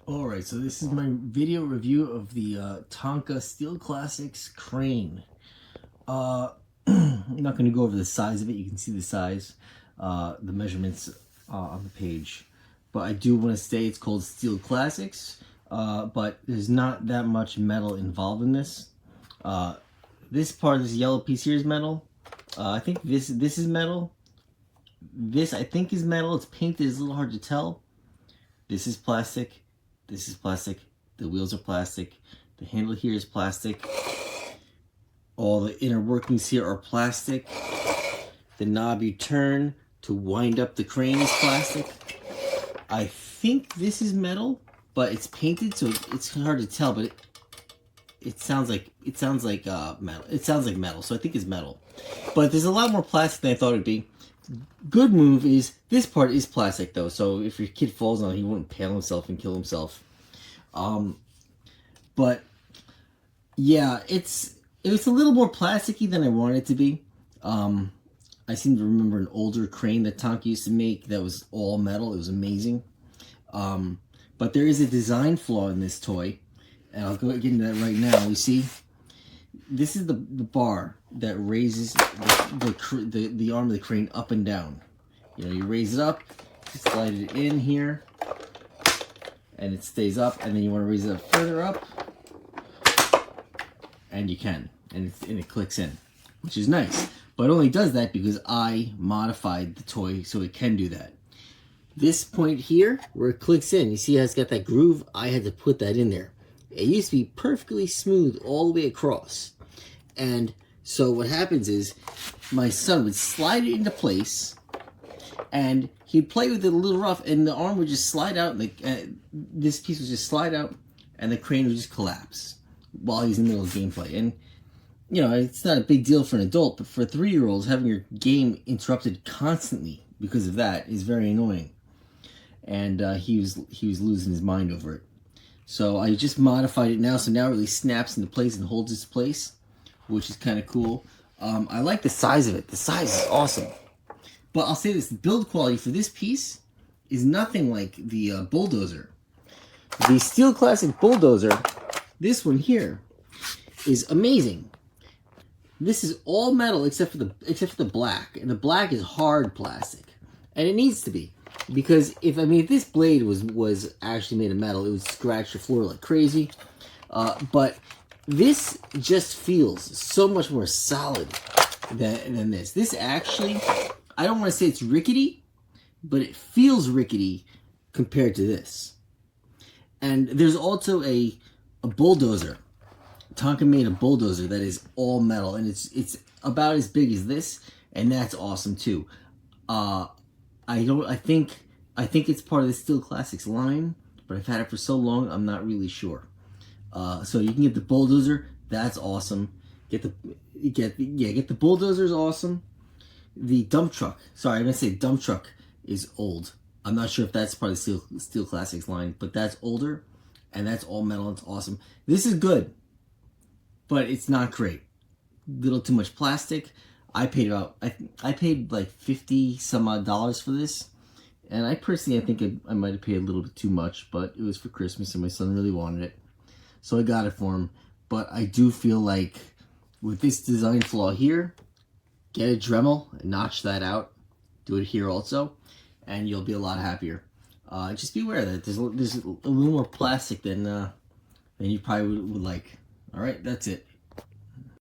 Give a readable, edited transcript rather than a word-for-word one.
Alright, so this is my video review of the Tonka Steel Classics crane. I'm not going to go over the size of it. You can see the size, the measurements on the page. But I do want to say it's called Steel Classics, but there's not that much metal involved in this. This part, this yellow piece here is metal. I think this is metal. This I think is metal. It's painted. It's a little hard to tell. This is plastic. This is plastic. The wheels are plastic. The handle here is plastic. All the inner workings here are plastic. The knob you turn to wind up the crane is plastic. I think this is metal, but it's painted, so it's hard to tell. But it sounds like metal. It sounds like metal, so I think it's metal. But there's a lot more plastic than I thought it'd be. Good move is this part is plastic though, so if your kid falls on it, he wouldn't impale himself and kill himself. But yeah, it's a little more plasticky than I wanted it to be. I seem to remember an older crane that Tonka used to make that was all metal. It was amazing. But there is a design flaw in this toy, and I'll go get into that right now. You see, this is the bar that raises the arm of the crane up and down. You know, you raise it up, you slide it in here, and it stays up, and then you want to raise it up further up, and you can, and it clicks in, which is nice. But it only does that because I modified the toy so it can do that. This point here, where it clicks in, you see how it's got that groove? I had to put that in there. It used to be perfectly smooth all the way across. And so what happens is my son would slide it into place and he'd play with it a little rough, and the arm would just slide out, and this piece would just slide out, and the crane would just collapse while he's in the middle of gameplay. And you know, it's not a big deal for an adult, but for 3-year-olds, having your game interrupted constantly because of that is very annoying. And he was losing his mind over it. So I just modified it now, so now it really snaps into place and holds its place, which is kind of cool. I like the size of it. The size is awesome. But I'll say this, the build quality for this piece is nothing like the bulldozer. The Steel Classic bulldozer, this one here, is amazing. This is all metal except for the black, and the black is hard plastic, and it needs to be, because if this blade was actually made of metal, it would scratch the floor like crazy. But this just feels so much more solid than this. This actually, I don't want to say it's rickety, but it feels rickety compared to this. And there's also a bulldozer. Tonka made a bulldozer that is all metal, and it's about as big as this, and that's awesome too. I think it's part of the Steel Classics line, but I've had it for so long I'm not really sure. So you can get the bulldozer, that's awesome. Get the bulldozer's awesome. The dump truck, sorry, I'm gonna say dump truck is old. I'm not sure if that's part of the Steel Classics line, but that's older, and that's all metal. It's awesome. This is good, but it's not great. Little too much plastic. I paid like 50 some odd dollars for this, and I think I might have paid a little bit too much, but it was for Christmas and my son really wanted it, so I got it for him. But I do feel like with this design flaw here, get a Dremel and notch that out. Do it here also, and you'll be a lot happier. Just be aware that there's a little more plastic than you probably would like. All right, that's it.